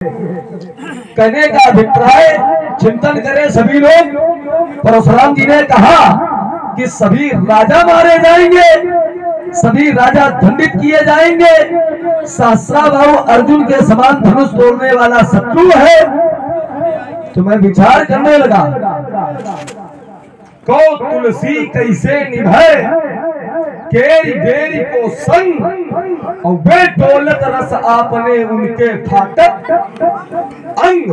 कहने का अभिप्राय चिंतन करें सभी लोग। परशुराम जी ने कहा कि सभी राजा मारे जाएंगे, सभी राजा दंडित किए जाएंगे। सहस्राबाहु अर्जुन के समान धनुष तोड़ने वाला शत्रु है। तो मैं विचार करने लगा, को तुलसी कैसे निभाए, केरी बेरी को संग, और वे दौलत रस आपने उनके फाटक अंग।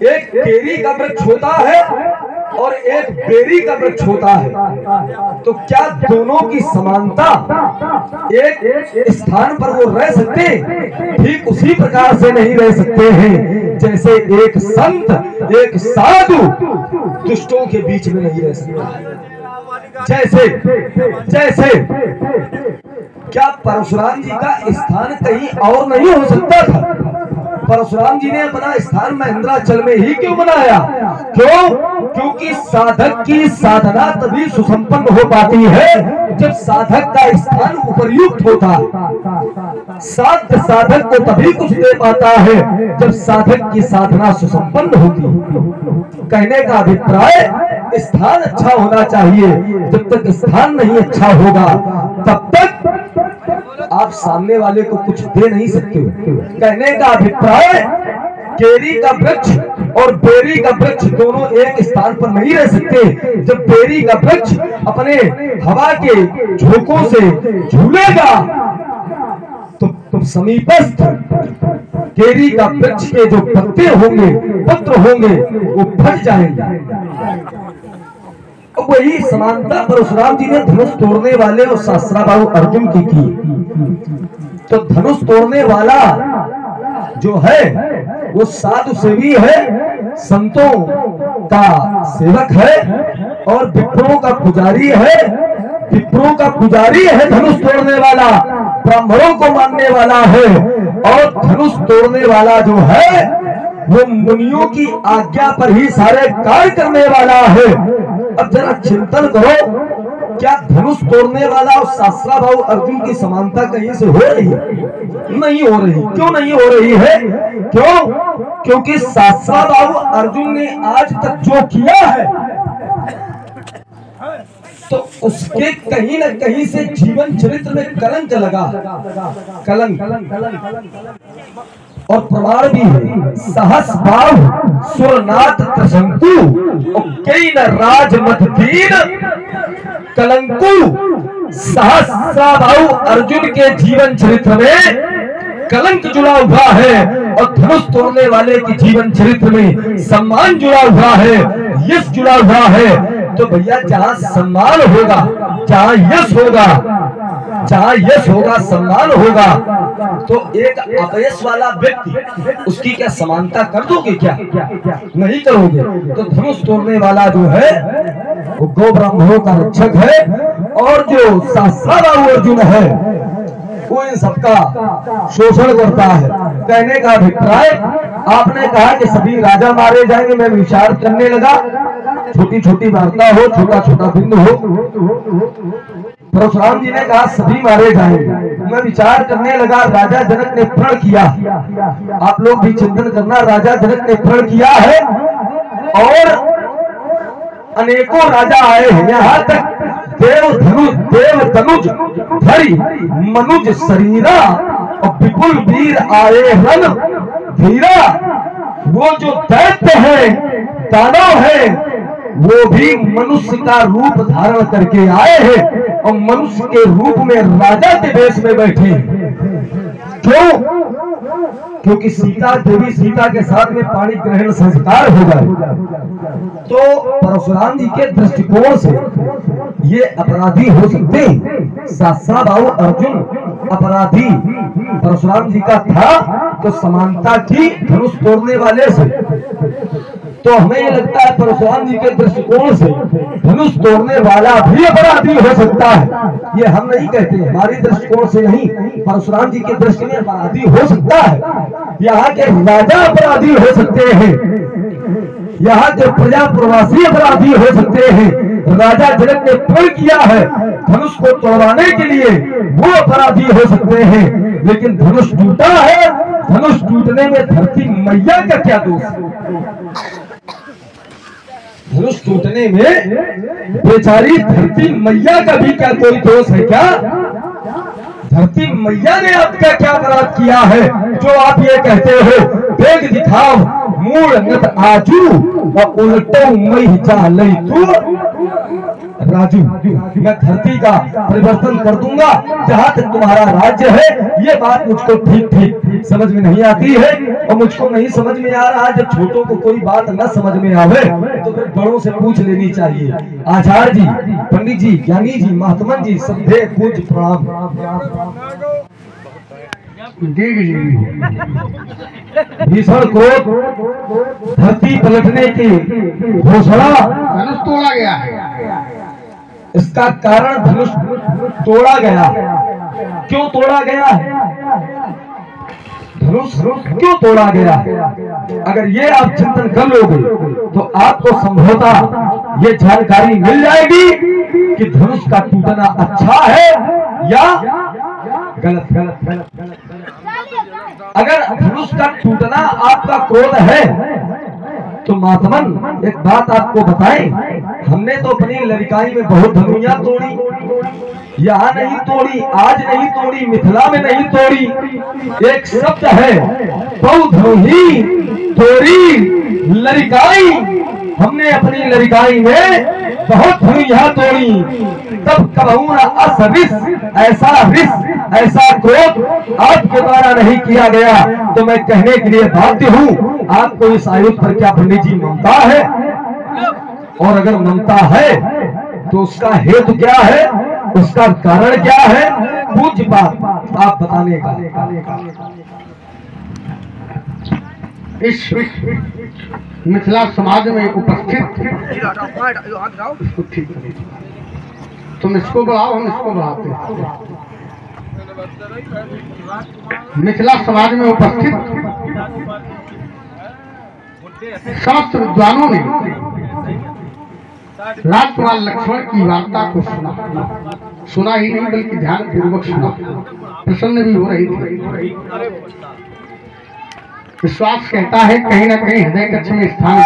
एक केरी का वृक्ष होता है और एक बेरी का वृक्ष होता है, तो क्या दोनों की समानता एक स्थान पर वो रह सकते? ठीक उसी प्रकार से नहीं रह सकते हैं जैसे एक संत एक साधु दुष्टों के बीच में नहीं रह सकता। जैसे क्या परशुराम जी का स्थान कहीं और नहीं हो सकता था? परशुराम जी ने अपना स्थान महेंद्राचल में ही क्यों बनाया? क्यों? क्योंकि साधक की साधना तभी सुसंपन्न हो पाती है जब साधक का स्थान उपर्युक्त होता है। साधक को तभी कुछ दे पाता है जब साधक की साधना सुसंपन्न होती है। कहने का अभिप्राय स्थान अच्छा होना चाहिए। जब तक स्थान नहीं अच्छा होगा तब तक आप सामने वाले को कुछ दे नहीं सकते हो। कहने का अभिप्राय केरी का वृक्ष और बेरी का वृक्ष दोनों एक स्थान पर नहीं रह सकते। जब बेरी का वृक्ष अपने हवा के झोंकों से झूलेगा तो समीपस्थ केरी का वृक्ष के जो पत्ते होंगे, पत्र होंगे, वो फट जाएंगे। वही समानता परशुराम जी ने धनुष तोड़ने वाले और सहस्राबाहु अर्जुन की। तो धनुष तोड़ने वाला जो है वो साधु सेवी है, संतों का सेवक है और विप्रों का पुजारी है। विप्रों का पुजारी है धनुष तोड़ने वाला, ब्राह्मणों को मानने वाला है। और धनुष तोड़ने वाला जो है वो मुनियों की आज्ञा पर ही सारे कार्य करने वाला है। अब जरा चिंतन करो, क्या धनुष तोड़ने वाला और सहस्राबाहु अर्जुन की समानता कहीं से हो रही है? नहीं हो रही। क्यों नहीं हो रही है? क्यों? क्योंकि सहस्राबाहु अर्जुन ने आज तक जो किया है तो उसके कहीं न कहीं से जीवन चरित्र में कलंक लगा। कलंक और प्रमाण भी है। सहस बाहु सुरनाथ त्रिशंकु और कई न राजमथ दीन कलंकु। सहस्राबाहु अर्जुन के जीवन चरित्र में कलंक जुड़ा हुआ है और धनुष तोड़ने वाले के जीवन चरित्र में सम्मान जुड़ा हुआ है, यश जुड़ा हुआ है। तो भैया जहाँ सम्मान होगा, जहाँ यश होगा, जहाँ यश होगा, सम्मान होगा, तो एक अपयश वाला व्यक्ति उसकी क्या समानता कर दोगे? क्या नहीं करोगे। तो धनुष तोड़ने वाला जो है वो गौ ब्राह्मणों का रक्षक है और जो सहस्राबाहु अर्जुन है वो इन सबका शोषण करता है। कहने का अभिप्राय, आपने कहा कि सभी राजा मारे जाएंगे। मैं विचार करने लगा, छोटी छोटी वार्ता हो, छोटा छोटा बिंदु हो। परशुराम जी ने कहा सभी मारे जाएंगे। मैं विचार करने लगा, राजा जनक ने प्रण किया। आप लोग भी चिंतन करना, राजा जनक ने प्रण किया है और अनेकों राजा आए हैं। यहाँ तक देव तनुज धरी मनुज शरीरा और विपुल वीर आए रन धीरा। वो जो दैत्य है, दानव है, वो भी मनुष्य का रूप धारण करके आए हैं और मनुष्य के रूप में राजा के वेश में बैठे। क्यों? क्योंकि सीता देवी सीता के साथ में पाणी ग्रहण संस्कार होगा। तो परशुराम जी के दृष्टिकोण से ये अपराधी हो सकते। सहस्राबाहु अर्जुन अपराधी परशुराम जी का था तो समानता की धनुष तोड़ने वाले से। तो हमें ये लगता है परशुराम जी के दृष्टिकोण से धनुष तोड़ने वाला भी अपराधी हो सकता है। ये हम नहीं कहते, हमारी दृष्टिकोण से नहीं, परशुराम जी की दृष्टि में अपराधी हो सकता है। यहाँ के राजा अपराधी हो सकते हैं, यहाँ के प्रजा प्रवासी अपराधी हो सकते हैं। राजा जनक ने प्रण किया है धनुष को तोड़वाने के लिए, वो अपराधी हो सकते हैं। लेकिन धनुष टूटा है, धनुष टूटा टूटने में धरती मैया का क्या दोष? धनुष टूटने में बेचारी धरती मैया का भी क्या कोई दोष है क्या? धरती मैया ने आपका क्या अपराध किया है जो आप ये कहते हो वेग दिखाओ मूड नत आजू और उल्टो मई चालई तू राजू। मैं धरती का परिवर्तन कर दूंगा जहां तक तुम्हारा राज्य है। ये बात मुझको ठीक ठीक समझ में नहीं आती है और मुझको नहीं समझ में आ रहा। जब छोटों को कोई बात न समझ में आवे तो फिर बड़ों से पूछ लेनी चाहिए। आचार्य जी, पंडित जी, ज्ञानी जी, महात्मन जी, सभ्य पूज्य प्रणाम। भीषण को धरती पलटने की घोषणा, धनुष तोड़ा गया है। इसका कारण धनुष तोड़ा गया। क्यों तोड़ा गया है? धनुष क्यों तोड़ा गया? अगर ये आप चिंतन कर लोगे तो आपको संभवतः ये जानकारी मिल जाएगी कि धनुष का टूटना अच्छा है या गलत। अगर धनुष का टूटना आपका क्रोध है तो महात्मन एक बात आपको बताएं, हमने तो अपनी लड़काई में बहुत धनुइयां तोड़ी, यहाँ नहीं तोड़ी, आज नहीं तोड़ी, मिथिला में नहीं तोड़ी। एक शब्द है बहु धनुही तोड़ी लड़काई। हमने अपनी लड़काई में बहुत धनुइयां तोड़ी। तब कहूँ असरिस, ऐसा रिस, ऐसा क्रोध आपके द्वारा नहीं किया गया। तो मैं कहने के लिए बाध्य हूँ, आपको इस आयुध पर क्या पंडित जी ममता है? और अगर ममता है तो उसका हेतु क्या है, उसका कारण क्या है? पूज्य बात आप बताने का। इस मिथिला समाज में उपस्थित, तुम इसको बढ़ाओ, हम इसको बढ़ाते हैं। मिथिला समाज में उपस्थित शास्त्र विद्वानों ने राजकुमार लक्ष्मण की वार्ता को सुना ही नहीं बल्कि ध्यान पूर्वक सुना, प्रसन्न भी हो रही थी। विश्वास कहता है कहीं ना कहीं हृदय कक्ष में स्थान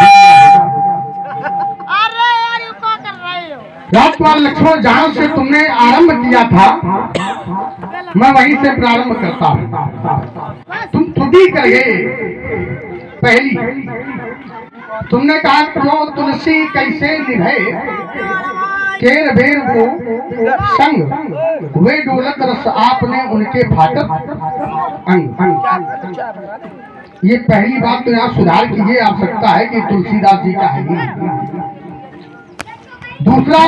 राजकुमार लक्ष्मण, जहां से तुमने आरंभ किया था मैं वहीं से प्रारंभ करता हूं। तुम त्रुटि कर गए। पहली तुमने कहा क्यों तुलसी कैसे निभे केर बेर को संग वे डोलक रस आपने उनके फाटक अंग। ये पहली बात तो यहाँ सुधार की ये आवश्यकता है कि तुलसीदास जी का है ही। दूसरा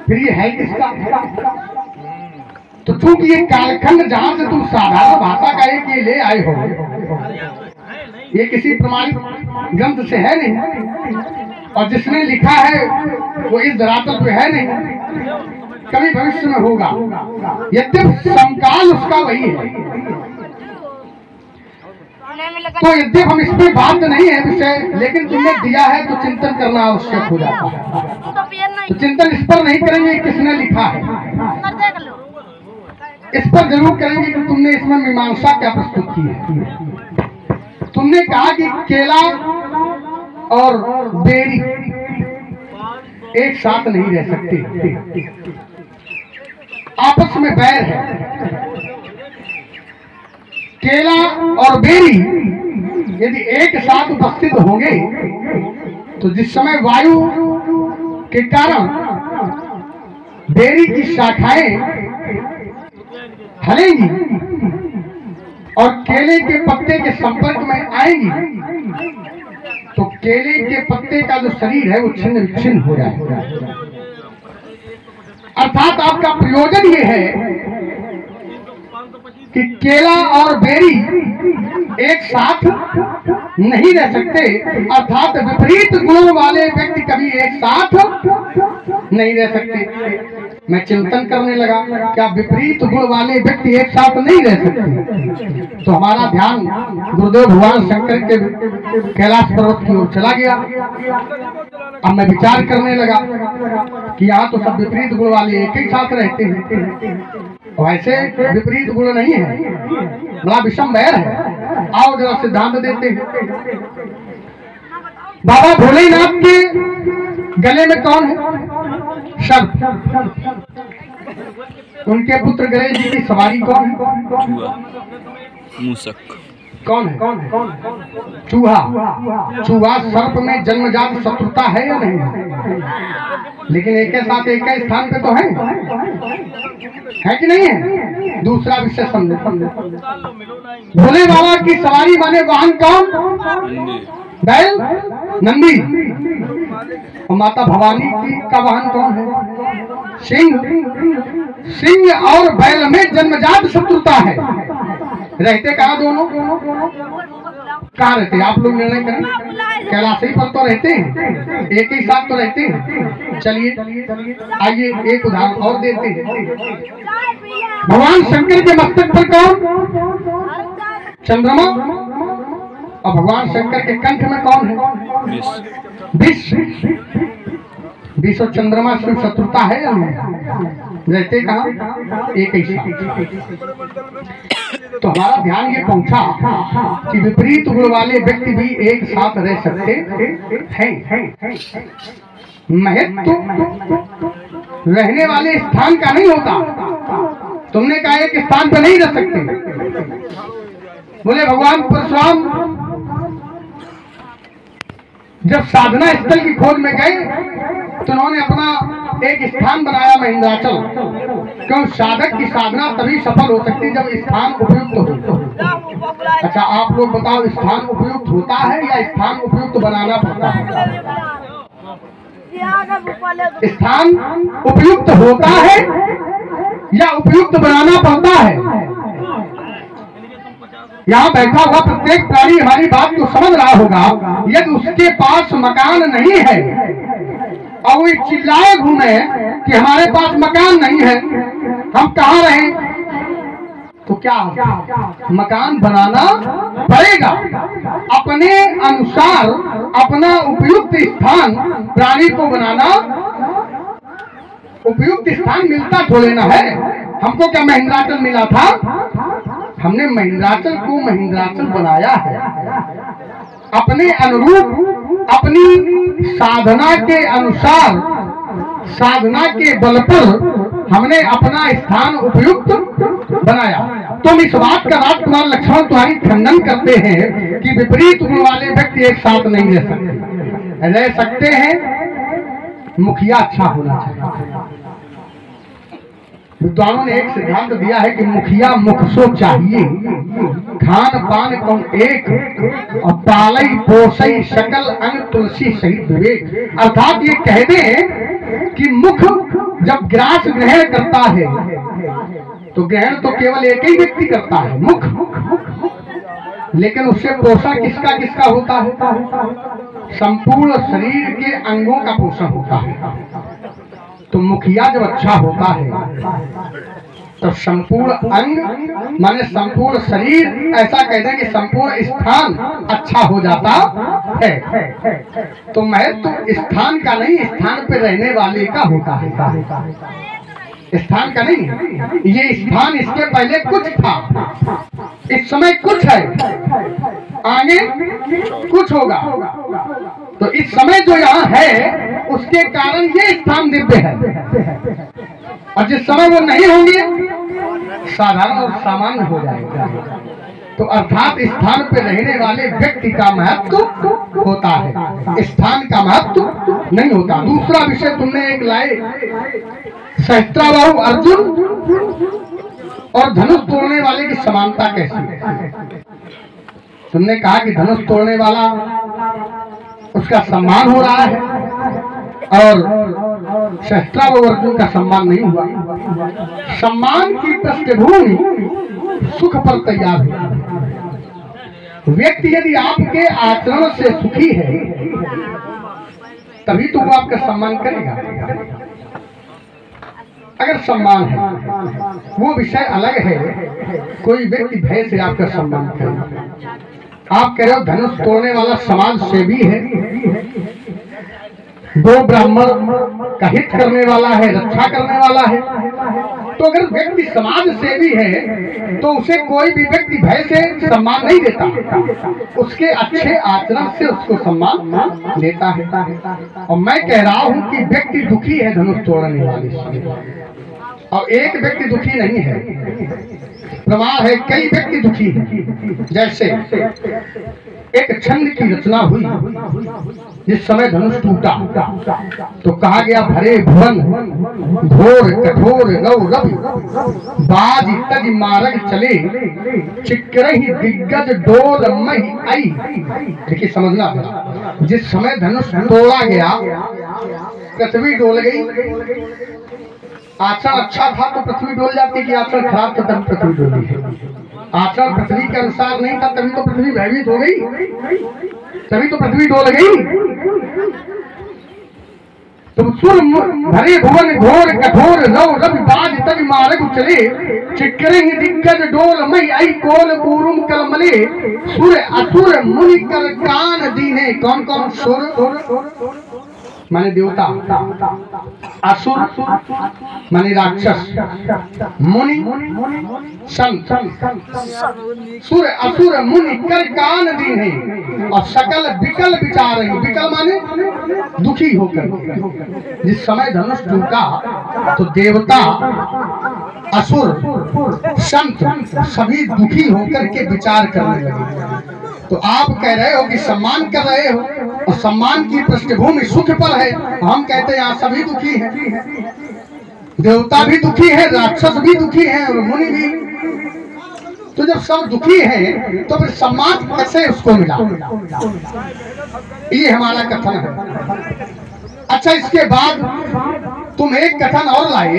फिर ये है किसका? तो चूंकि ये कालखंड जहां से तुम साधारण भाषा का एक ये ले आए हो, ये किसी प्रमाणित ग्रंथ से है नहीं और जिसने लिखा है वो इस धरातल पे है नहीं, कभी भविष्य में होगा। यद्यप समकाल उसका वही है। तो यद्यप हम इस पे बात नहीं है विषय, लेकिन तुमने दिया है तो चिंतन करना आवश्यक हो जाता है। तो चिंतन इस पर नहीं करेंगे किसने लिखा है, इस पर जरूर करेंगे कि तुमने इसमें मीमांसा क्या प्रस्तुत की है। तुमने कहा कि केला और बेरी एक साथ नहीं रह सकते, आपस में बैर है। केला और बेरी यदि एक साथ उपस्थित होंगे तो जिस समय वायु के कारण बेरी की शाखाएं हलेंगी और केले के पत्ते के संपर्क में आएंगी तो केले के पत्ते का जो शरीर है वो छिन्न विच्छिन्न हो जाएगा। अर्थात आपका प्रयोजन ये है कि केला और बेरी एक साथ नहीं रह सकते, अर्थात विपरीत गुणों वाले व्यक्ति कभी एक साथ नहीं रह सकते। मैं चिंतन करने लगा क्या विपरीत गुण वाले व्यक्ति एक साथ नहीं रह सकते। तो हमारा ध्यान गुरुदेव भगवान शंकर के कैलाश पर्वत की ओर चला गया। अब मैं विचार करने लगा कि यहाँ तो सब विपरीत गुण वाले एक ही साथ रहते हैं, वैसे विपरीत गुण नहीं है, बड़ा विषम बैर है। आओ जरा सिद्धांत देते हैं। बाबा भोलेनाथ के गले में कौन है? सर्प। उनके पुत्र गणेश जी की सवारी कौन है? मूसक। कौन है? चूहा। चूहा सर्प में जन्मजात शत्रुता है या नहीं? लेकिन एक के साथ एक स्थान पे तो है कि नहीं है? दूसरा विषय समझो। भोले बाबा की सवारी माने वाहन कौन? बैल, नंदी। और माता भवानी की का वाहन कौन है? सिंह। सिंह और बैल में जन्मजात शत्रुता है। रहते कहाँ दोनों? कहाँ रहते? आप लोग निर्णय करें। कैलाश पर तो रहते हैं, एक ही साथ तो रहते हैं। चलिए आइए एक उदाहरण और देते हैं। भगवान शंकर के मस्तक पर कौन? चंद्रमा। और भगवान शंकर के कंठ में कौन है? विष। विष और चंद्रमा से शत्रुता है या नहीं? रहते कहाँ? एक ही साथ। तो हमारा ध्यान ये पहुंचा कि विपरीत गुण वाले व्यक्ति भी एक साथ रह सकते हैं। महत्व रहने वाले स्थान का नहीं होता। तुमने कहा एक स्थान पर नहीं रह सकते। बोले भगवान परशुराम जब साधना स्थल की खोज में गए तो उन्होंने अपना एक स्थान बनाया महेंद्राचल। क्यों? साधक की साधना तभी सफल हो सकती जब स्थान उपयुक्त हो। अच्छा आप लोग बताओ, स्थान उपयुक्त होता है या स्थान उपयुक्त बनाना पड़ता है? स्थान उपयुक्त होता है या उपयुक्त बनाना पड़ता है? यहाँ बैठा हुआ प्रत्येक प्राणी हमारी बात को समझ रहा होगा। यदि उसके पास मकान नहीं है और वो चिल्लाए घूमे कि हमारे पास मकान नहीं है, हम कहाँ रहें, तो क्या मकान बनाना पड़ेगा। अपने अनुसार अपना उपयुक्त स्थान प्राणी को बनाना। उपयुक्त स्थान मिलता थोड़े ना है। हमको क्या महेंद्राचल मिला था? हमने महेंद्राचल को महेंद्राचल बनाया है। अपने अनुरूप अपनी साधना के अनुसार, साधना के बल पर हमने अपना स्थान उपयुक्त बनाया। तुम इस बात का राजकुमार लक्ष्मण तुम्हारी खंडन करते हैं कि विपरीत गुण वाले व्यक्ति एक साथ नहीं रह सकते। रह सकते हैं, मुखिया अच्छा होना चाहिए। विद्वानों ने एक सिद्धांत दिया है कि मुखिया मुख सो चाहिए, खान पान कौन एक, और पालई पोसई सकल अंग तुलसी सहित विवेक। अर्थात ये कह दें कि मुख जब ग्रास ग्रहण करता है तो ग्रहण तो केवल एक ही व्यक्ति करता है, मुख। लेकिन उससे पोषण किसका किसका होता है? संपूर्ण शरीर के अंगों का पोषण होता है। तो मुखिया जब अच्छा होता है तो संपूर्ण अंग माने संपूर्ण शरीर, ऐसा कह दें कि संपूर्ण स्थान अच्छा हो जाता है। तो महत्व स्थान का नहीं, स्थान पे रहने वाले का होता है। स्थान का नहीं, ये स्थान इसके पहले कुछ था, इस समय कुछ है, आगे कुछ होगा। तो इस समय जो यहाँ है उसके कारण ये स्थान दिव्य है, और जिस समय वो नहीं होंगे साधारण और सामान्य हो जाएगा। तो अर्थात स्थान पे रहने वाले व्यक्ति का महत्व होता है, स्थान का महत्व नहीं होता। दूसरा विषय तुमने एक लाए, सहस्त्राबाहु अर्जुन और धनुष तोड़ने वाले की समानता कैसी है? तुमने कहा कि धनुष तोड़ने वाला उसका सम्मान हो रहा है और सहस्त्राबाहु अर्जुन का सम्मान नहीं हुआ। सम्मान की पृष्ठभूमि सुख पर तैयार है। व्यक्ति यदि आपके आचरण से सुखी है तभी तो वो आपका सम्मान करेगा। अगर सम्मान है वो विषय अलग है, कोई व्यक्ति भय से आपका सम्मान करेगा। आप कह रहे हो धनुष तोड़ने वाला समाज सेवी है, दो ब्राह्मण का हित करने वाला है, रक्षा करने वाला है, तो अगर व्यक्ति समाज सेवी है तो उसे कोई भी व्यक्ति भय से सम्मान नहीं देता, उसके अच्छे आचरण से उसको सम्मान देता है। और मैं कह रहा हूं कि व्यक्ति दुखी है धनुष तोड़ने वाले से, और एक व्यक्ति दुखी नहीं है, प्रमाण है कई व्यक्ति दुखी हैं। जैसे एक छंद की रचना हुई, जिस समय धनुष टूटा तो कहा गया भरे भुवन घोर कठोर गौ रवि बाज तज मारग चले चिक्करहि दिग्गज डोल मही आई। देखिए समझना था, जिस समय धनुष तोड़ा गया पृथ्वी डोल गई। आचरण अच्छा था तो पृथ्वी डोल जाती, कि आचरण खराब था तब पृथ्वी डोली है। आचरण पृथ्वी के अनुसार नहीं था तभी तो पृथ्वी भयभीत हो गई, तभी तो पृथ्वी डोल गई। तुम सुर भरे भुवन घोर कठोर नौ रवि बाज तभी मारग चले चिक्करहि दिग्गज डोल मई आई कोल कूरुम कलमले सुर असुर मुनि कर कान दीने। कौन कौन सुर माने देवता, असुर माने राक्षस, मुनि संत, सुर असुर मुनि कर कान दीने और सकल विकल विचार रही। विकल माने दुखी होकर। जिस समय धनुष टूटा तो देवता असुर संत सभी दुखी होकर के विचार करने लगे। तो आप कह रहे हो कि सम्मान कर रहे हो, और सम्मान की पृष्ठभूमि सुख पर है। हम कहते हैं यहाँ सभी दुखी हैं, देवता भी दुखी है, राक्षस भी दुखी है और मुनि भी। तो जब सब दुखी हैं तो फिर सम्मान कैसे उसको मिला? ये हमारा कथन है। अच्छा, इसके बाद तुम एक कथन और लाए,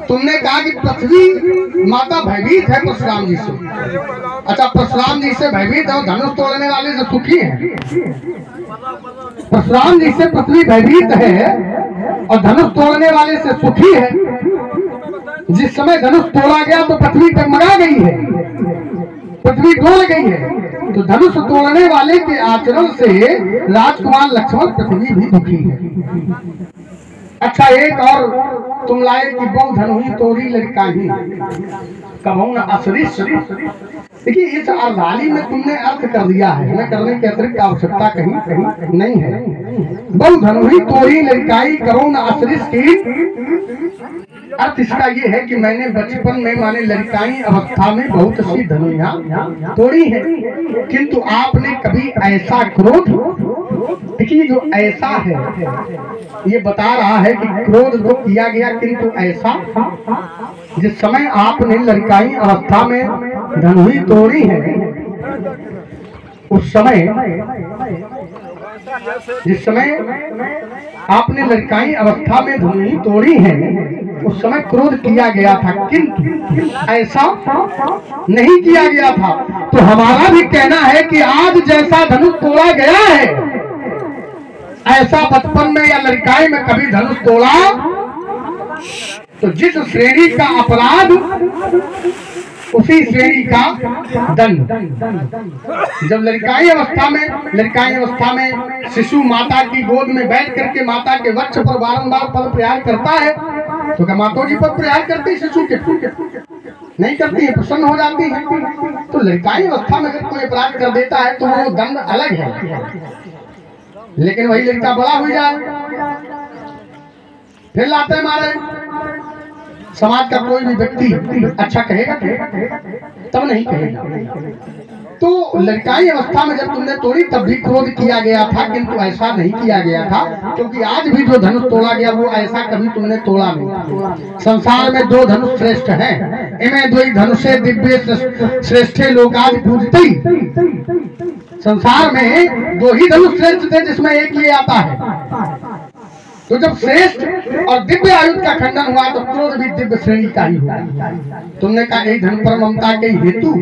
तुमने कहा कि पृथ्वी माता भयभीत है परशुराम जी से। अच्छा, परशुराम जी से भयभीत है और धनुष तोड़ने वाले से सुखी है। परशुराम जी से पृथ्वी भयभीत है और धनुष तोड़ने वाले से सुखी है। जिस समय धनुष तोड़ा गया तो पृथ्वी डगमगा गई है, पृथ्वी डोल गई है। तो धनुष तोड़ने वाले के आचरण से राजकुमार लक्ष्मण पृथ्वी भी दुखी है। अच्छा, एक और तुम लाए कि बहु धनुही तोड़ी लड़काही कबहू न असरिस। देखिए, इस अर्धाली में तुमने अर्थ कर दिया है, हमें करने की अतिरिक्त आवश्यकता कहीं कहीं नहीं है। बहु धनुही तोड़ी लड़काई कबहू न असरिस की अर्थ इसका ये है कि मैंने बचपन में माने लड़काई अवस्था में बहुत सी धनुइयां तोड़ी है, किंतु आपने कभी ऐसा क्रोध, देखिए जो ऐसा है ये बता रहा है कि क्रोध तो किया गया, किंतु ऐसा जिस समय आपने लड़काई अवस्था में धनुई तोड़ी है उस समय, जिस समय आपने लड़काई अवस्था में धनुई तोड़ी है उस समय क्रोध किया गया था, किंतु ऐसा नहीं किया गया था। तो हमारा भी कहना है कि आज जैसा धनुष तोड़ा गया है ऐसा बचपन में या लड़काई में कभी धनुष तोड़ा तो जिस श्रेणी का अपराध उसी श्रेणी का दंड। जब लड़काई अवस्था में शिशु माता की गोद में बैठ करके माता के वक्ष पर बारंबार पद प्रहार करता है, तो क्या माता जी पद प्रहार करती शिशु के? नहीं करती है, प्रसन्न हो जाती है। तो लड़काई अवस्था में अगर कोई अपराध कर देता है तो वो दंड अलग है, लेकिन वही लड़का बड़ा हो जाए फिर लाते मारे, समाज का कोई भी व्यक्ति अच्छा कहेगा तब नहीं कहेगा। तो लड़काई अवस्था में जब तुमने तोड़ी तब भी क्रोध किया गया था, किंतु ऐसा नहीं किया गया था, क्योंकि आज भी जो धनुष तोड़ा गया वो ऐसा कभी तुमने तोड़ा नहीं। संसार में दो धनुष श्रेष्ठ हैं, इनमें दो धनुषे दिव्य श्रेष्ठे लोग आज पूजते। संसार में दो ही धनुष श्रेष्ठ थे जिसमें एक ये आता है। तो जब श्रेष्ठ और दिव्य आयुध का खंडन हुआ तो क्रोध भी दिव्य श्रेणी का ही हुआ। तुमने कहा यही धन पर ममता के हेतु,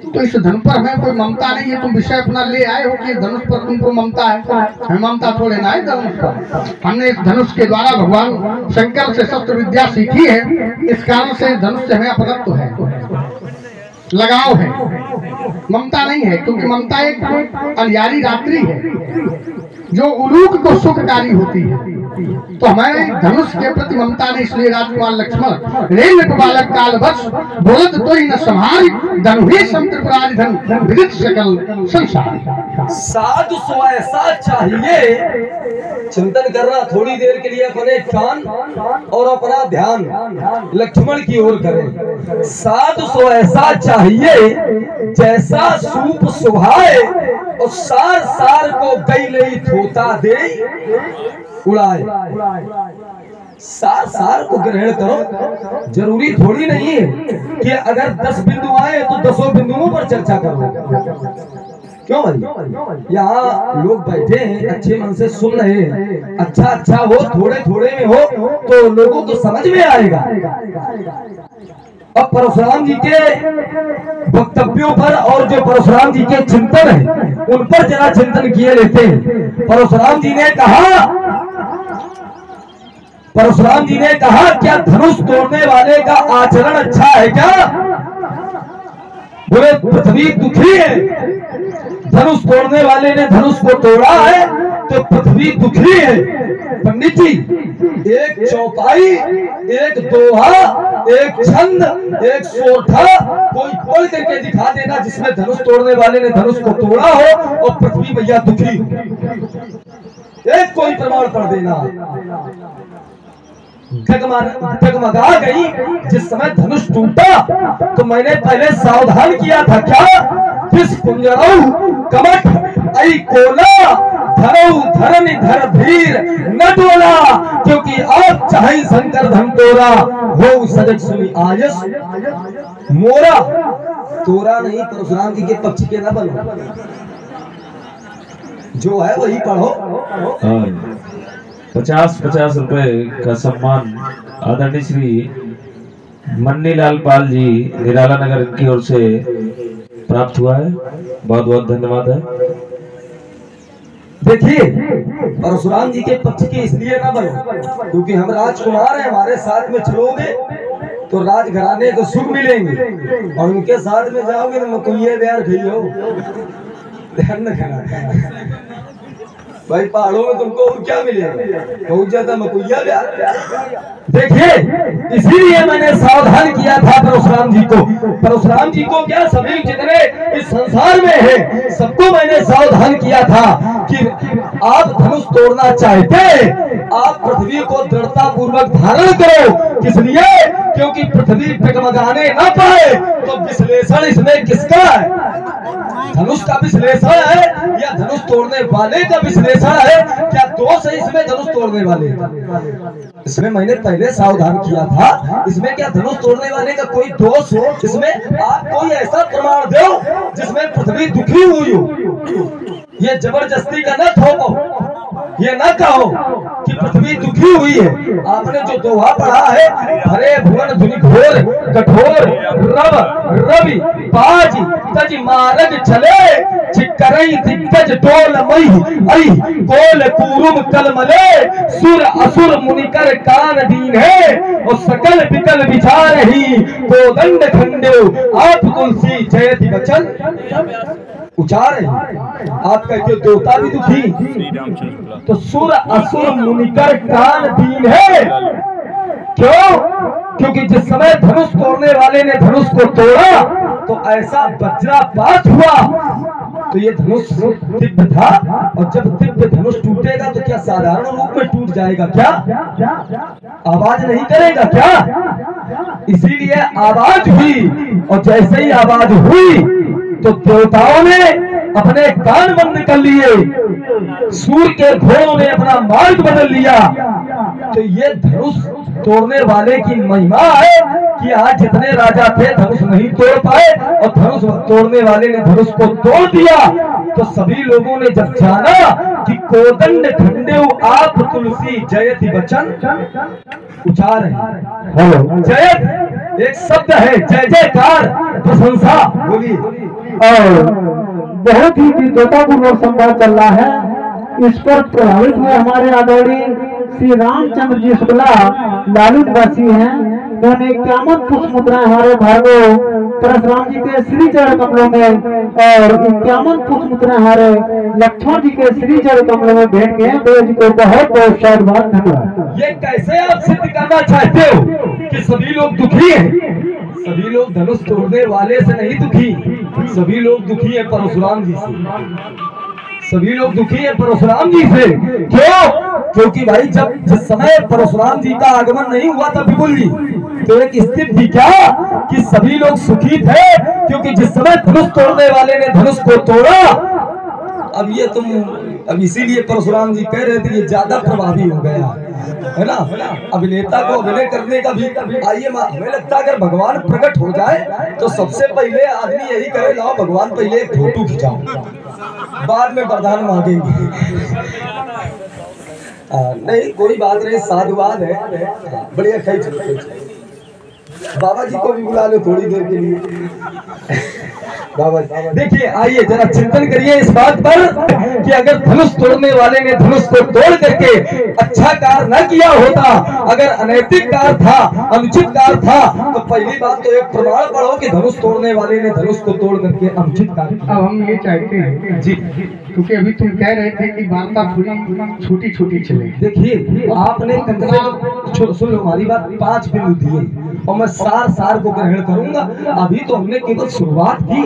तो इस धन पर हमें कोई ममता नहीं है। तुम विषय अपना ले आए हो कि धनुष पर तुमको ममता है, हमें ममता थोड़े ना है धनुष पर। हमने इस धनुष के द्वारा भगवान शंकर से शस्त्र विद्या सीखी है, इस कारण से धनुष से हमें अपनत्व है, लगाव है, ममता नहीं है। क्योंकि ममता एक अंधियारी रात्रि है जो उलूक को सुखकारी होती है। तो हमारे धनुष के प्रति ममता ने इसलिए राजकुमार लक्ष्मण रेल बालक काल बस बोलत तो ही न संहार धनु ही संतराज धन विदित सकल संसार। साधु सो ऐसा चाहिए, चिंतन करना थोड़ी देर के लिए अपने कान और अपना ध्यान लक्ष्मण की ओर करें। साधु सो ऐसा चाहिए जैसा सूप सुहाए और सार सार को गई नहीं थोता दे उड़ाए। सार सार को ग्रहण करो, जरूरी थोड़ी नहीं है कि अगर 10 बिंदु आए तो 10 बिंदुओं पर चर्चा करो। क्यों भाई, यहाँ लोग बैठे हैं अच्छे मन से सुन रहे हैं, अच्छा हो, थोड़े थोड़े में हो तो लोगों को समझ में आएगा। अब परशुराम जी के वक्तव्यों पर और जो परशुराम जी के चिंतन है उन पर जरा चिंतन किए लेते हैं। परशुराम जी ने कहा क्या धनुष तोड़ने वाले का आचरण अच्छा है क्या? बोले पृथ्वी दुखी है, धनुष तोड़ने वाले ने धनुष को तोड़ा है तो पृथ्वी दुखी है। पंडित जी, एक चौपाई, एक दोहा, एक छंद, एक सोठा कोई पढ़ करके दिखा देना जिसमें धनुष तोड़ने वाले ने धनुष को तोड़ा हो और पृथ्वी भैया दुखी हो। एक कोई प्रमाण पढ़ देना। डगमगा गई जिस समय धनुष टूटा तो मैंने पहले सावधान किया था क्या? किस कुंजरऊ कमठ आई कोला धरऊ धरनि धर धीर न डोला, क्योंकि आप चाहे शंकर धन तोरा हो सजग सुनी आयस मोरा। तोरा नहीं, परशुराम जी के पक्ष के न बनो, जो है वही पढ़ो। 50-50 रुपए का सम्मान आदरणीय श्री मन्नीलाल पाल जी निराला नगर की ओर से प्राप्त हुआ है। बहुत बहुत धन्यवाद है। देखिए, परशुराम जी के पक्ष के इसलिए ना बनो क्योंकि हम राजकुमार हैं, हमारे साथ में चलोगे तो राजघराने को सुख मिलेंगे, और उनके साथ में जाओगे तो मकुइये ब्यार खिलो। ध्यान रखना भाई, पहाड़ों में तुमको और क्या मिलेगा, बहुत ज्यादा मकुइया ब्यार। देखिए, इसीलिए मैंने सावधान किया था परशुराम जी को। परशुराम जी को क्या, सभी जितने इस संसार में है सबको मैंने सावधान किया था कि आप धनुष तोड़ना चाहते, आप पृथ्वी को दृढ़ता पूर्वक धारण करो। किस लिए? क्योंकि पृथ्वी डगमगाने न पाए। तो विश्लेषण इसमें किसका है? धनुष का विश्लेषण है या धनुष तोड़ने वाले का विश्लेषण है? क्या दोष है इसमें धनुष तोड़ने वाले? इसमें मैंने पहले सावधान किया था, इसमें क्या धनुष तोड़ने वाले का कोई दोष हो? इसमें आप कोई ऐसा प्रमाण दो जिसमें पृथ्वी दुखी हुई हो। ये जबरदस्ती का न थोपो, ये न कहो कि पृथ्वी दुखी हुई है। आपने जो दोहा पढ़ा है, भरे भुवन धुनि घोर कठोर रव रवि बाज तज मारग चले चिकरई दिग्गज डोल मई आई कोल कुरुम कलमले सुर असुर मुनिकर कान दीन है और सकल विकल विचार ही कोदंड खंडे आप तुलसी जयति बचन उचार है। आप कहते हो देवता भी दुखी, तो सुर असुर मुनिकर कान दीन है। क्यों? क्योंकि जिस समय धनुष तोड़ने वाले ने धनुष को तोड़ा तो ऐसा वज्रपात हुआ। तो ये धनुष दिव्य था, और जब दिव्य धनुष टूटेगा तो क्या साधारण रूप में टूट जाएगा क्या? आवाज नहीं करेगा क्या? इसीलिए आवाज हुई, और जैसे ही आवाज हुई तो देवताओं ने अपने कान बंद कर लिए, सूर्य के घोड़ों ने अपना मार्ग बदल लिया। तो ये धनुष तोड़ने वाले की महिमा है कि आज जितने राजा थे धनुष नहीं तोड़ पाए, और धनुष तोड़ने वाले ने धनुष को तोड़ दिया। तो सभी लोगों ने जब जाना कि कोदंड खंडे आप तुलसी जयति वचन उचार है। जयत एक शब्द है, जय जयकार, प्रशंसा। बोलिए। और बहुत ही विद्वतापूर्ण संवाद चल रहा है। इस पर प्रभावित हुए हमारे आदरणीय श्री रामचंद्र जी शुक्ला लालूट वासी हैं। उन्होंने 51 पुष्प मुद्राएं हमारे भार्गव परशुराम जी के श्री चरण कमलों में और 51 पुष्प मुद्राएं हमारे लक्ष्मण जी के श्री चरण कमलों में भेंट किए। देव जी को बहुत बहुत शायद धन्यवाद। ये कैसे आप सिद्ध करना चाहते हो कि सभी लोग दुखी हैं? सभी लोग धनुष तोड़ने वाले से नहीं दुखी, सभी लोग दुखी हैं परशुराम जी से। सभी लोग दुखी हैं परशुराम जी से। क्यों? क्योंकि भाई जब जिस समय परशुराम जी का आगमन नहीं हुआ था बिल्कुल जी, तो एक स्थिति थी क्या कि सभी लोग सुखी थे, क्योंकि जिस समय धनुष तोड़ने वाले ने धनुष को तोड़ा। अब इसीलिए परशुराम जी कह रहे थे ये ज्यादा प्रभावी हो गया है ना। अभिनेता को अभिनय करने का भी आइए, हमें लगता है अगर भगवान प्रकट हो जाए तो सबसे पहले आदमी यही करे, लाओ भगवान पहले एक फोटो खिंचाओ, बाद में वरदान मांगेंगे। नहीं कोई बात नहीं, साधुवाद है, बढ़िया खाई। बाबा जी को भी बुला लो थोड़ी देर के लिए। बाबा जी देखिए, आइए जरा चिंतन करिए इस बात पर कि अगर धनुष तोड़ने वाले ने धनुष को तोड़ करके अच्छा कार्य न किया होता, अगर अनैतिक कार्य था, अनुचित कार्य था, तो पहली बात तो एक प्रमाण पढ़ो कि धनुष तोड़ने वाले ने धनुष को तोड़ करके अनुचित कार्य। अब हम ये चाहते हैं जी, क्योंकि अभी तुम कह रहे थे कि वार्ता थोड़ी छोटी छोटी चले। देखिए आपने कम से कम सुन लो हमारी बात, 5 बिंदु दिए और मैं सार को ग्रहण करूंगा। अभी तो हमने केवल शुरुआत की,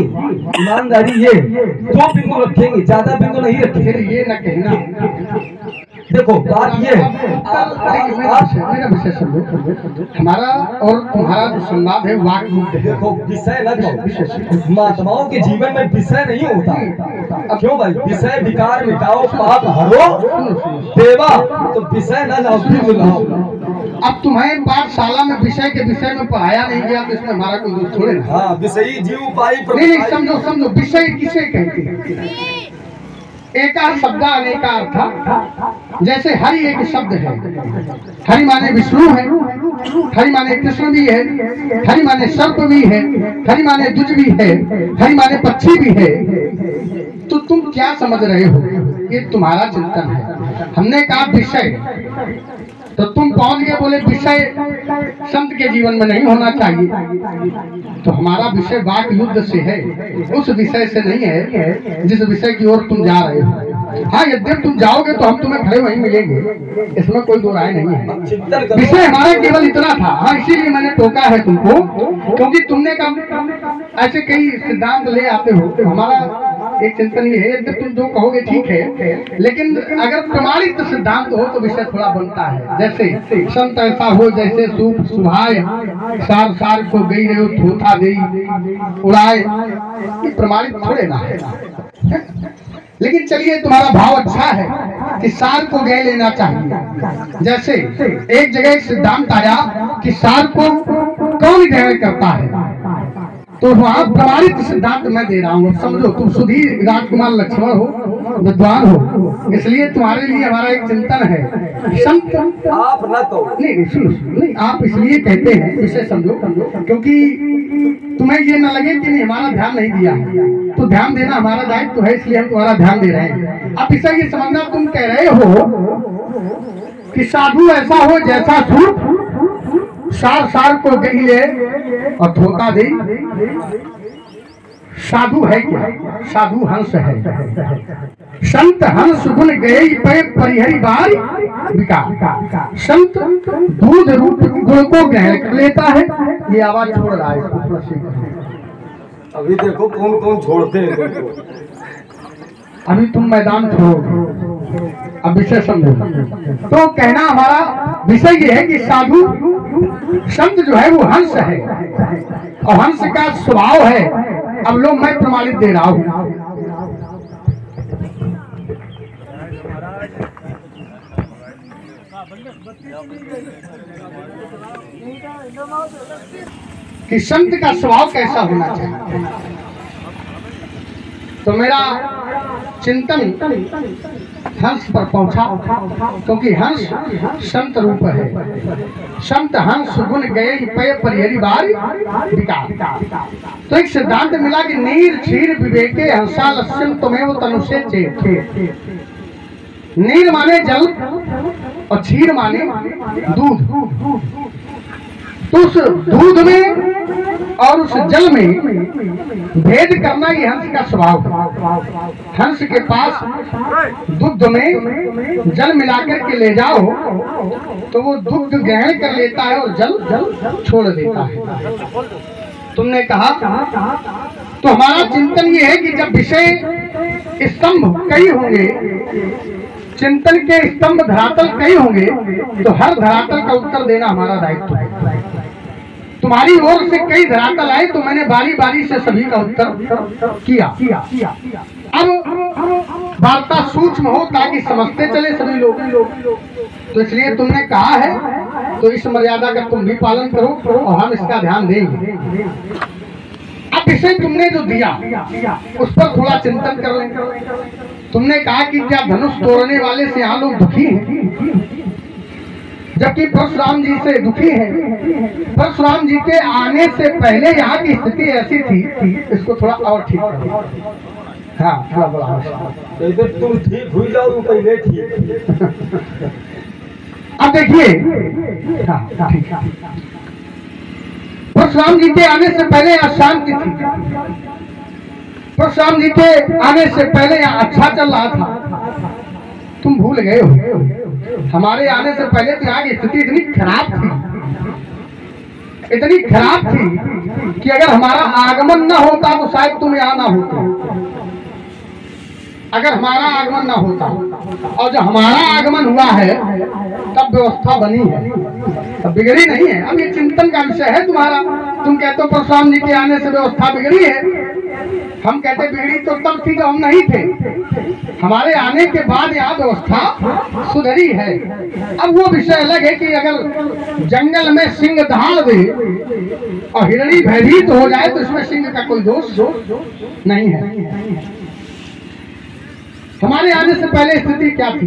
ईमानदारी ये 2 बिंदु रखेंगे, ज्यादा बिंदु नहीं रखेंगे। ये न कहना, देखो बात ये है, मेरा विषय समझो, हमारा और तुम्हारा जो संवाद है वाक मुक्त है। देखो विषय न कहो, महात्माओं के जीवन में विषय नहीं होता। क्यों भाई? विषय विकार मिटाओ, पाप हरो देवा, तो विषय न लाओ, बिंदु लाओ। अब तुम्हें पाठशाला में विषय के विषय में पढ़ाया नहीं गया तो इसमें हमारा कोई दोष थोड़े। हाँ, विषयी जीव पाई। नहीं, समझो विषय किसे कहते हैं? एका शब्द अनेका अर्थ। जैसे हरि एक शब्द है, हरि माने विष्णु है, हरि माने कृष्ण भी है, हरि माने सर्प भी है, हरि माने द्विज भी है, हरि माने पक्षी भी है। तो तुम क्या समझ रहे हो? ये तुम्हारा चिंतन है। हमने कहा विषय, तो तुम पहुंच गए बोले विषय संत के जीवन में नहीं होना चाहिए। तो हमारा विषय वाक युद्ध से है, उस विषय से नहीं है जिस विषय की ओर तुम जा रहे हो। हाँ, यद्यप तुम जाओगे तो हम तुम्हें खड़े वहीं मिलेंगे, इसमें कोई दो राय नहीं है। विषय हमारा केवल इतना था। हाँ, इसीलिए मैंने टोका है तुमको, क्योंकि तुमने ऐसे कई सिद्धांत ले आते हो। हमारा एक चिंतन ये है, यद्यप तुम जो कहोगे ठीक है, लेकिन अगर प्रमाणित सिद्धांत हो तो विषय थोड़ा बनता है। जैसे संत ऐसा हो जैसे सूप सुभाए, सार सार को गई रहे थोथा दे उड़ाए, ये प्रमाणित थोड़े ना है। लेकिन चलिए, तुम्हारा भाव अच्छा है कि सार को गए लेना चाहिए। जैसे एक जगह एक सिद्धांत आया कि सार को कौन ग्रहण करता है, तो वहां प्रमाणित सिद्धांत मैं दे रहा हूँ। समझो, तुम सुधीर राजकुमार लक्ष्मण हो, विद्वान हो, इसलिए तुम्हारे लिए हमारा एक चिंतन है। संत आप न कहो, नहीं सुनो, नहीं आप इसलिए कहते हैं, इसे समझो, क्योंकि तुम्हें ये न लगे कि नहीं हमारा ध्यान नहीं दिया है, तो ध्यान देना हमारा दायित्व है, इसलिए हम तुम्हारा ध्यान दे रहे हैं। अब इसे ये समझना, तुम कह रहे हो कि साधु ऐसा हो जैसा सूप सार सार को गई ले और धोखा दे। साधु है क्या? साधु हंस है। संत हंस गुण गए पे परिहरी बार विकार। संत दूध रूप गुण को ग्रहण कर लेता है। ये आवाज छोड़ रहा है, अभी देखो कौन कौन छोड़ते हैं। देखो अभी तुम मैदान छोड़ोगे, अब विषय समझो। तो कहना हमारा विषय ये है कि साधु संत जो है वो हंस है, और हंस का स्वभाव है। अब लो, मैं प्रमाणित दे रहा हूं कि संत का स्वभाव कैसा होना चाहिए। तो मेरा चिंतन हंस पर पहुंचा, क्योंकि हंस संत रूप है। संत हंस गुण गए पे परिहरी बार विकार। तो एक सिद्धांत मिला कि नीर क्षीर विवेके हंसा लक्ष्यम तुम्हें वो तनुषे चेत। नीर माने जल और क्षीर माने दूध। तो उस दूध में और उस जल में भेद करना ये हंस का स्वभाव है। हंस के पास दुग्ध में जल मिलाकर के ले जाओ तो वो दुग्ध ग्रहण कर लेता है और जल छोड़ देता है। तुमने कहा तो हमारा चिंतन ये है कि जब विषय स्तंभ कई होंगे, चिंतन के स्तंभ धरातल कई होंगे, तो हर धरातल का उत्तर देना हमारा दायित्व है। तुम्हारी ओर से कई धरातल आए तो मैंने बारी बारी से सभी का उत्तर किया। अब वार्ता सूक्ष्म हो ताकि समझते चले सभी लोग, तो इसलिए तुमने कहा है तो इस मर्यादा का तुम भी पालन करो और हम इसका ध्यान देंगे। अब विषय तुमने जो दिया उस पर थोड़ा चिंतन कर लें। तुमने कहा कि क्या धनुष तोड़ने वाले से यहाँ लोग दुखी हैं, जबकि परशुराम जी से दुखी हैं। परशुराम जी के आने से पहले यहाँ की स्थिति ऐसी थी, इसको थोड़ा और ठीक करो। हाँ इधर तुम ठीक हुई जाओ तो पहले ठीक। अब देखिए, हाँ ठीक है। परशुराम जी के आने से पहले यहाँ शांति थी, परशुराम जी के आने से पहले यहाँ अच्छा चल रहा था। तुम भूल गए हो हमारे आने से पहले तो यहाँ की स्थिति इतनी खराब थी, इतनी खराब थी कि अगर हमारा आगमन न होता तो शायद तुम यहाँ ना होते। अगर हमारा आगमन ना होता और जब हमारा आगमन हुआ है तब व्यवस्था बनी है, तब बिगड़ी नहीं है। अब ये चिंतन का विषय है तुम्हारा। तुम कहते हो परशुराम जी के आने से व्यवस्था बिगड़ी है, हम कहते बिगड़ी तो तब थी जब हम नहीं थे। हमारे आने के बाद यहाँ व्यवस्था सुधरी है। अब वो विषय अलग है कि अगर जंगल में सिंह दहाड़ दे और हिरणी भयभीत हो जाए तो इसमें सिंह का कोई दोष नहीं है। हमारे आने से पहले स्थिति क्या थी?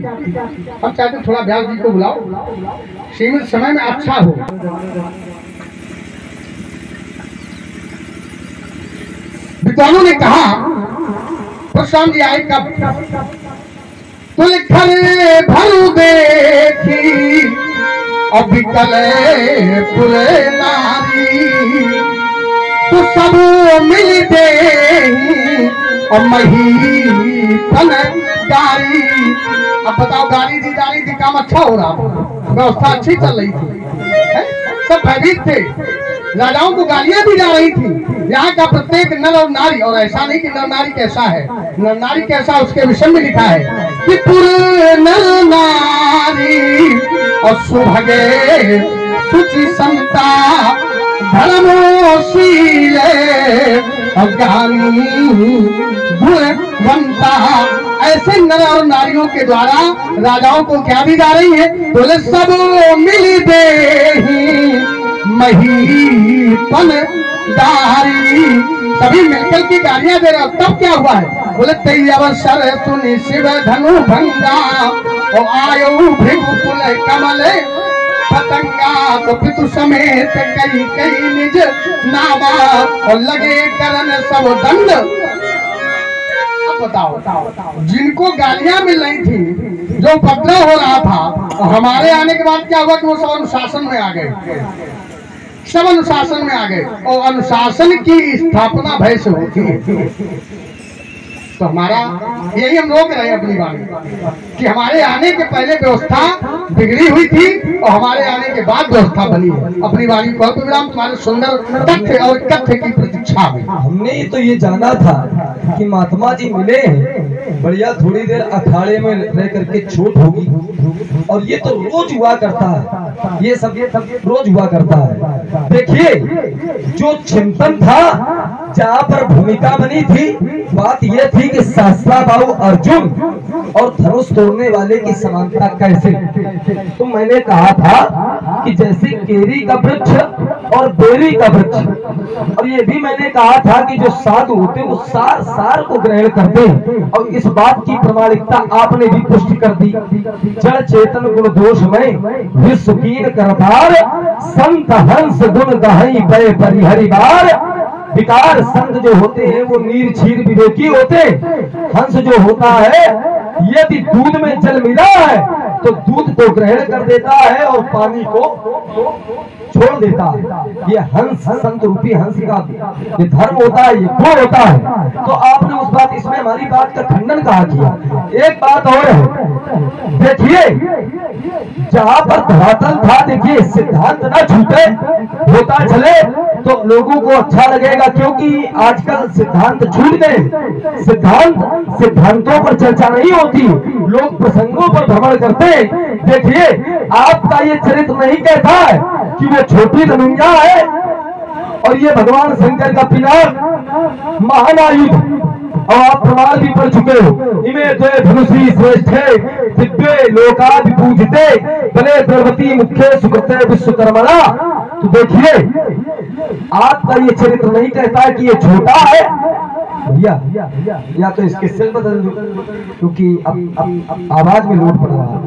हम चाहते थोड़ा व्यास जी को बुलाओ, सीमित समय में अच्छा हो। विद्वानों ने कहा परशुराम जी आए कब? तुल खरे भरू देखी और बिकले पुरे नारी, तो सब मिल दे और मही फन गारी। अब बताओ, गाड़ी दी काम अच्छा हो रहा था, व्यवस्था अच्छी चल रही थी, सब भयभीत थे, राजाओं को गालियां दी जा रही थी। यहाँ का प्रत्येक नर और नारी, और ऐसा नहीं कि नर नारी कैसा है, नर नारी कैसा उसके विषय में लिखा है कि पुर नर नारी और सुभगे सुचि समता धर्मोशील और ज्ञानी गुणवंता। ऐसे नर और नारियों के द्वारा राजाओं को क्या दी जा रही है? बोले सब मिल दे महीपन दारी, सभी मिलकर की गालियां दे रहे। तब क्या हुआ है? बोले तई अवसर सुनि शिव धनु भंगा और आयो भृगुकुल कमल पतंगा, तो पितु समेत कई कई निज नामा और लगे करन सब दंड। अब बताओ, जिनको गालियां मिल रही थी, जो उपद्रव हो रहा था, और हमारे आने के बाद क्या हुआ कि वो सब अनुशासन में आ गए, सब अनुशासन में आ गए। और अनुशासन की स्थापना भय से होती है। तो हमारा यही हम रोक रहे हैं अपनी वाणी कि हमारे आने के पहले व्यवस्था बिगड़ी हुई थी और हमारे आने के बाद व्यवस्था बनी है। अपनी वाणी को विराम तुम्हारे सुंदर तथ्य और कथ्य की प्रतीक्षा में। हमने तो ये जाना था कि महात्मा जी मिले हैं, बढ़िया थोड़ी देर अखाड़े में रह करके छूट होगी, और ये तो रोज हुआ करता है, ये सब रोज हुआ करता है। देखिए, जो चिंतन था, जहाँ पर भूमिका बनी थी, बात यह थी कि सहस्त्राबाहु अर्जुन और धनुष तोड़ने वाले की समानता कैसे। तो मैंने कहा था कि जैसे केरी का वृक्ष और बेरी का वृक्ष, और ये भी मैंने कहा था कि जो साधु होते वो सार को ग्रहण करते, और इस बात की प्रामाणिकता आपने भी पुष्टि कर दी। जड़ चेतन गुण दोष में विश्व कीन करतार, संत हंस गुण दहई पय परिहरिवार। विकार संत जो होते हैं वो नीर छीर विवेकी होते, हंस जो होता है यदि दूध में जल मिला है तो दूध को ग्रहण कर देता है और पानी को छोड़ देता है। ये हंस, संत रूपी हंस का ये धर्म होता है, ये गुण होता है। तो आपने उस बात, इसमें हमारी बात का खंडन कहा किया। एक बात और है, देखिए जहां पर धरातल था, देखिए सिद्धांत ना छूटे, होता चले तो लोगों को अच्छा लगेगा, क्योंकि आजकल सिद्धांत छूट गए। सिद्धांतों पर चर्चा नहीं होती, लोग प्रसंगों पर भ्रमण करते। देखिए आपका ये चरित्र नहीं कहता है कि वो छोटी धनुंजा है और ये भगवान शंकर का पिनाक महान आयुध, और आप प्रमाण भी पढ़ चुके हो। इमे द्वे धनुषी श्रेष्ठे दिव्य लोकादि पूजते बले द्रवती मुख्य सुकृते विश्वकर्मणा। तो देखिए आपका ये चरित्र नहीं कहता कि ये छोटा है भैया, या तो इसके सिल बदल दो, क्योंकि अब आवाज में लोट पड़ रहा है।